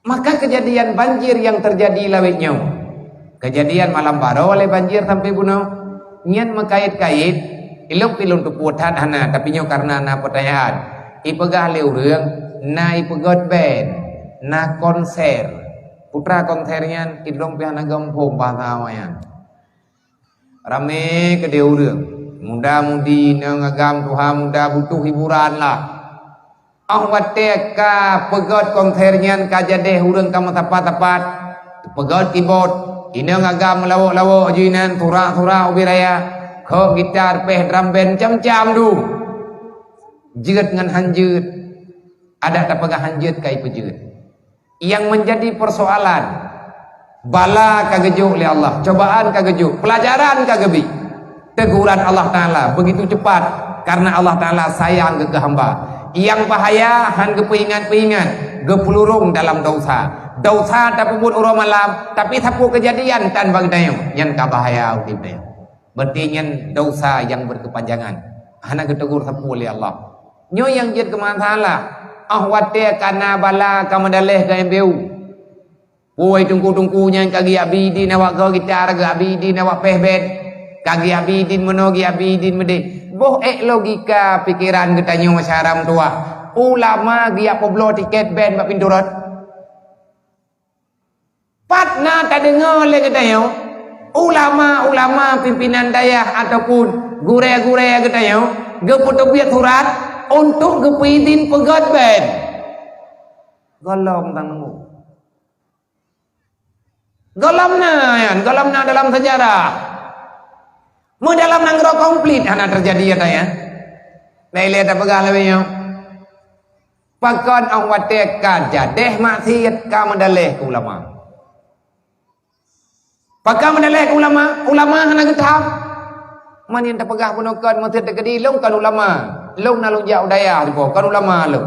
Maka kejadian banjir yang terjadi lawitnya, kejadian malam baru oleh banjir sampai bunuh, nyan mengkait-kait, ilok pilun tu putat hana, tapi nyo karena na pertanyaan, ipegah leu reung, na ipegot band, na konser, putra konsernya idong pihana gampung bahasa awayan. Rame ke reung, muda-mudi ngagam Tuhan muda butuh hiburan lah. Wate ka pegot konsernya kajadeh urang kamu tepat-tepat pegot keyboard ini ngagam lawak-lawak jinan turah-turah ubiraya ko gitar peh drum band cam-cam du jeut ngan hanjeut ada tak pegah hanjeut kai pejeut yang menjadi persoalan bala kagejuk oleh Allah, cobaan kagejuk, pelajaran kagebi, teguran Allah Ta'ala begitu cepat karena Allah Ta'ala sayang ke hamba. Yang bahaya han kepingan-pingan gepulurung dalam dosa tak pun urang malam tapi sapu kejadian tan bagi dayo yang kabahaya urip dayo berarti yang dosa yang berkepanjangan hana getegur sapu oleh Allah nyo yang jid kemasalah wate kana bala kamadaleh ka embeu puai tungku-tungkunya kagi abidin awak go gitar ga abidin awak pehbet kagi abidin menogi abidin mede boh logika pikiran getanyo masyaram tua ulama gia poblo tiket band bak pinturut patna tak dengar le getanyo ulama pimpinan dayah ataupun gure-gure getanyo geputobiat surat untuk gepidin pegot band golom tangmu golomna dalam sejarah dalam nanggro komplit hana terjadi ya tanya. Nah lihat apa galanya? Pakon ang wate kajadeh maksiat ka mendaleh ke ulama. Pakam mendaleh ke ulama hana getah. Man yang terpegah punokon masjid tegedi long kan ulama. Long nalung jauh daya depo kan ulama long.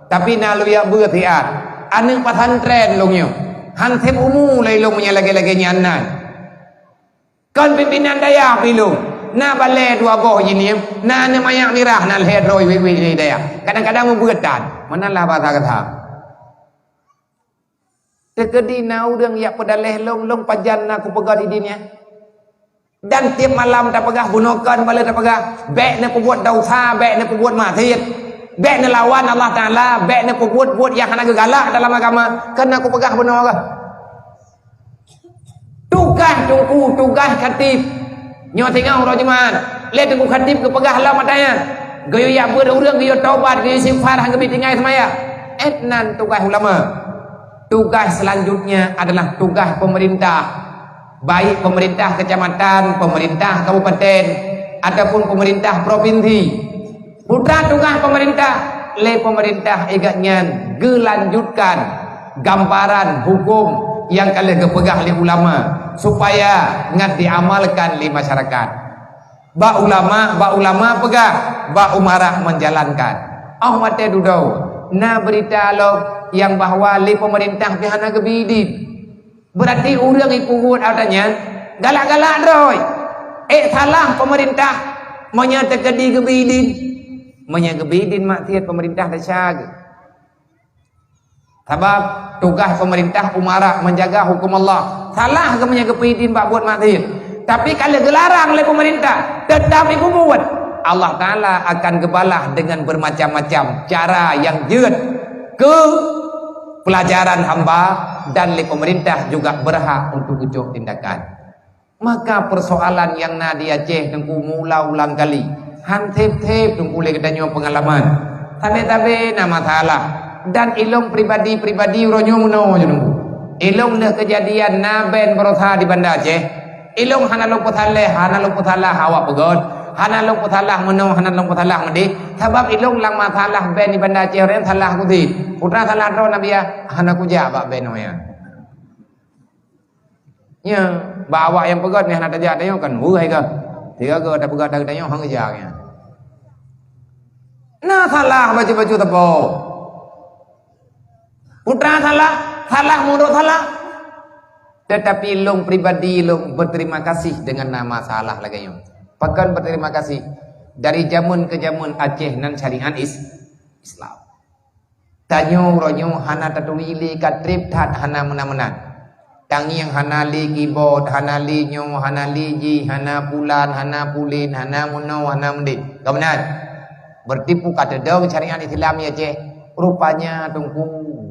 Tapi nalu ya beutiat. Anu pesantren longnya. Han tem umu lai long nya lagi-lagi nyanan. Kan pimpinan daya pilih na balai dua boh ini na mayak mirah na leher roi wi daya kadang-kadang membuatan manalah bahasa kata tekedi na urang yak pedaleh long pajan na ku pegat idinnya dan tiap malam tak pegah bunukan balai tak pegah bek na perbuat dosa bek na perbuat maksiat bek na lawan Allah Taala bek na perbuat yang hana galak dalam agama kan aku pegah bunuh ke tugas khatib nyo tengau rojiman le tengku khatib ke pegah lah matanya gayo ya ber urang gayo taubat gayo istighfar hang gebi tingai semaya etnan tugas ulama tugas selanjutnya adalah tugas pemerintah baik pemerintah kecamatan pemerintah kabupaten ataupun pemerintah provinsi putra tugas pemerintah le pemerintah egatnya gelanjutkan gambaran hukum yang kalian kepegah oleh ulama supaya ngat diamalkan di masyarakat. Ba ulama pegah, ba umarah menjalankan. Mate dudau. Na berita lo yang bahwa li pemerintah pihana gebidin. Berarti urang ipurut adanya galak-galak roy. Salah pemerintah menyatakan di gebidin. Menyagebidin maksiat pemerintah dasyag. Sebab tugas pemerintah umarah menjaga hukum Allah. Salah ke menjaga pidin bak buat maksiat. Tapi kalau gelarang oleh pemerintah tetap ibu buat. Allah Ta'ala akan gebalah dengan bermacam-macam cara yang jeut ke pelajaran hamba dan oleh pemerintah juga berhak untuk ujuk tindakan. Maka persoalan yang di Aceh tengku mula ulang kali. Han tep-tep tengku oleh kedanyo pengalaman. Tabe-tabe na masalah. Dan ilong pribadi uronyo muno nunggu. Ilong dah kejadian naben berosa di Banda Aceh. Ilong hana long putalah hawa pegot. Hana long putalah muno, hana long putalah medi. Sebab ilong lang masalah ben di Banda Aceh ren salah kuti. Putra salah ro nabiya hana kuja bak ben ya. Ya, bawa yang pegot ni hana tajak tayo kan huai ke. Tiga ke tak pegot tak tayo hang kejak ya. Nah salah baju-baju tepo. Putra salah mundur salah. Tetapi long pribadi long berterima kasih dengan nama salah lagi yang. Pakan berterima kasih dari zaman ke zaman Aceh nan syariat Islam. Tanyo ronyo hana tatuwili katrip tat hana menan-menan. Tangi yang hana li keyboard, hana li nyo, hana li ji, hana pulan, hana pulin, hana muno, hana mendit. Kemudian bertipu kata dong syariat Islam ya ceh. Rupanya tungku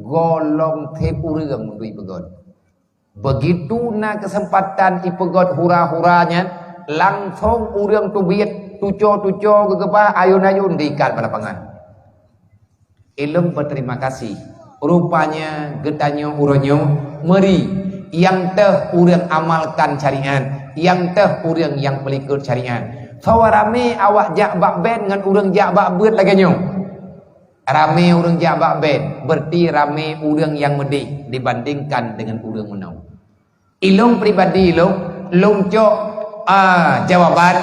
golong tepu reung untuk ipegot. Begitu na kesempatan ipegot hura-huranya langsung urang tubiat tuco-tuco gegepah ayun-ayun diikat pada pangan. Ilmu berterima kasih. Rupanya getanyo uronyo meri yang teh urang amalkan syariat, yang teh urang yang pelikut syariat. Fawarame awak jak bak ben dengan urang jak bak beut lagi nyo. Rame urang jak bak ben, berarti rame urang yang medih dibandingkan dengan urang menau. Ilung pribadi long cok jawaban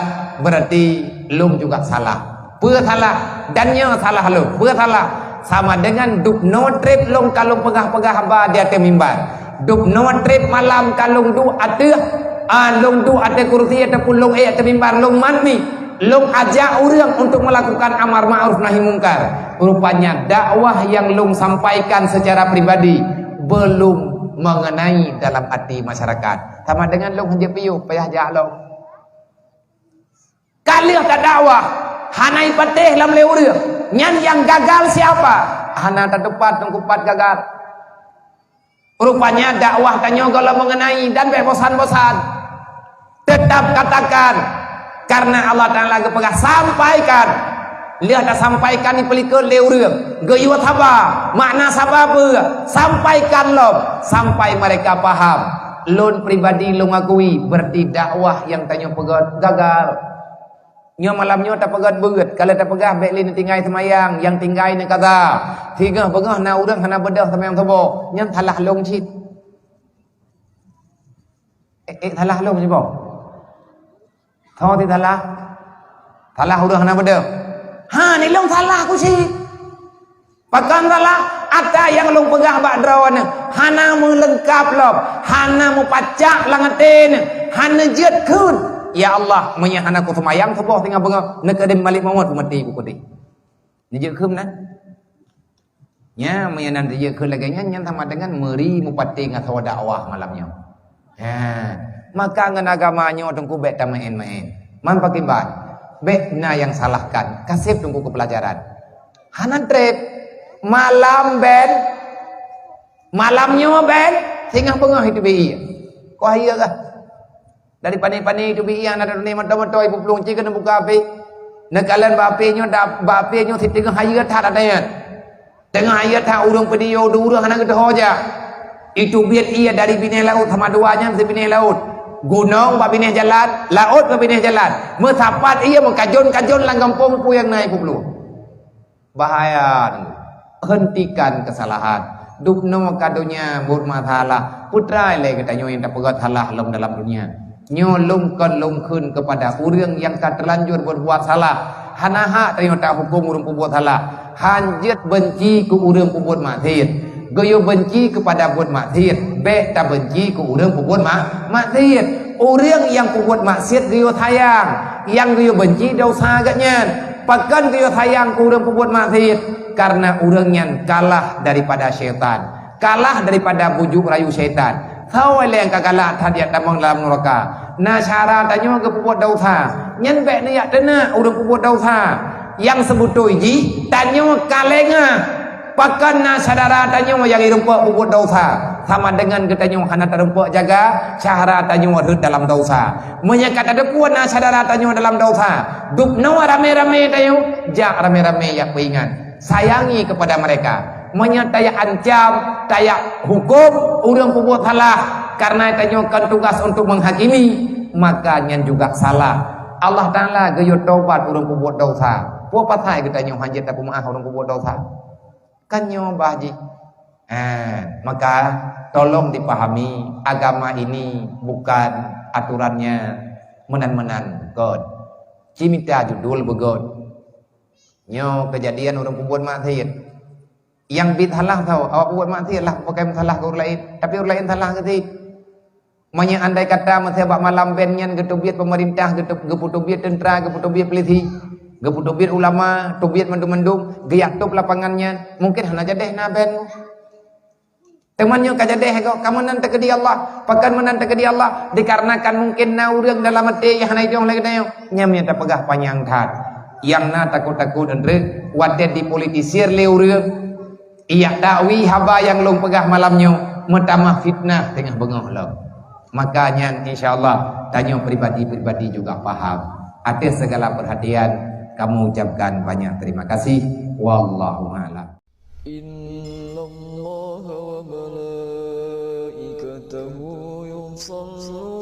berarti long juga salah. Peur salah dannya salah long. Peur salah sama dengan duk no trip long kalung pegah-pegah hamba di atas mimbar. Duk no trip malam kalung du ateuh long du atas kursi ataupun long atas mimbar long mani long ajak orang untuk melakukan amar ma'ruf nahi mungkar. Rupanya dakwah yang long sampaikan secara pribadi belum mengenai dalam hati masyarakat. Sama dengan long hanya piu payah jak long. Kalian tak dakwah hanai patih lam leu urang. Nyan yang gagal siapa? Hana terdepan tengkupat gagal. Rupanya dakwah tanyo kalau mengenai dan bosan-bosan. Tetap katakan karena Allah Taala gepegah sampaikan. Lihat tak sampaikan ni pelikut leu urang. Geyuat haba, makna sabab sampaikan lo sampai mereka paham. Lon pribadi lo ngakui berarti dakwah yang tanyo pegot gagal. Nyo malamnyo tak pegat beut, kalau tak pegah baik lin tinggai semayang, yang tinggai ni kata. Tiga pegah na urang hana bedah semayang tobo, nyan thalah long cit. Thalah long sipo. Tho ti thalah. Thalah urang hana bedah. Ha ni long thalah ku si. Pakan thalah ada yang long pegah bak drawan hana melengkap lob, hana mupacak langatin, hana jet kun. Ya Allah, menyah anak ku semayang sebuah tinggal bengak nak ada malik mawat mati ku putih. Ni je kem nan. Nya menyanan dia ke lagi nya sama dengan meri mupati ngatau dakwah malamnya. Ha, maka ngan agamanya tungku bet main-main. Man pakiban. Bet na yang salahkan. Kasih tungku ke pelajaran. Hanan trip malam ben malamnya ben tinggal bengak itu bi. Kau iya kah? Dari pani-pani itu biya ada ni mata-mata ibu pelung cik kena buka api. Nekalan bape nyo dak bape nyo si tengah hayat tak ada ya. Tengah hayat tak urang pediyo urang hana kita hoja. Itu biar ia dari bineh laut sama duanya si bineh laut. Gunung ba bineh jalan, laut ba bineh jalan. Mesapat ia mengkajon-kajon lang kampung pu yang naik ibu pelung. Bahaya. Hentikan kesalahan. Dukno kadonya mur masalah. Putra le kita nyo yang tak pegat salah dalam dunia. Nyolong kepada urang yang tak terlanjur berbuat salah. Hanaha terima tak hukum urang berbuat salah. Hanjat benci ke urang berbuat maksiat. Goyo benci kepada buat maksiat. Be tak benci ke urang berbuat maksiat. Urang yang berbuat maksiat goyo sayang. Yang goyo benci dosa agaknya. Pakan goyo sayang ke urang berbuat maksiat karena urangnya kalah daripada syaitan. Kalah daripada bujuk rayu syaitan. Tahu yang kagalah tadiat tamang dalam neraka. Na cara tanya ke pembuat dosa. Nyen bek ni yak tena urang pembuat dosa. Yang sebutui ji tanya kalenga. Pakan na saudara tanya yang irempak pembuat dosa. Sama dengan ketanya hana terempak jaga cara tanya hud dalam dosa. Menyekat ada puan na saudara tanya dalam dosa. Duk no rame-rame tanya jak rame-rame yang peingat. Sayangi kepada mereka. Menyatakan ancam, tayak hukum urang pembuat salah karena tanyakan tugas untuk menghakimi, makanya juga salah. Allah Taala geyo taubat urang pembuat dosa. Puak patai kita nyo hajat tak pemaaf urang pembuat dosa. Kan nyo bahaji. Maka tolong dipahami agama ini bukan aturannya menan-menan God. Cimita judul begod. Nyo kejadian urang pembuat maksiat. Yang bid'ah tahu awak buat maksiat lah pakai salah ke orang lain tapi orang lain salah ke ti manya andai kata mesti bak malam benyan getubiat pemerintah getubiat tentera getubiat polisi Gapu tubir ulama, tubir mendung-mendung, giyak tup lapangannya, mungkin hana jadeh naben. Temannya kajadeh kau, kamu nanti ke dia Allah, pakan menanti ke dia Allah, dikarenakan mungkin na urang dalam hati yang hana itu lagi nayo, nyamnya tak pegah panjang tat. Yang na takut-takut andre, wadet dipolitisir le urang. Iya dakwi haba yang long pegah malamnya, metamah fitnah tengah bengah lo. Makanya insyaallah tanya pribadi-pribadi juga paham. Atas segala perhatian kamu ucapkan banyak terima kasih. Wallahu a'lam. Innallaha wa malaikatahu yusalluna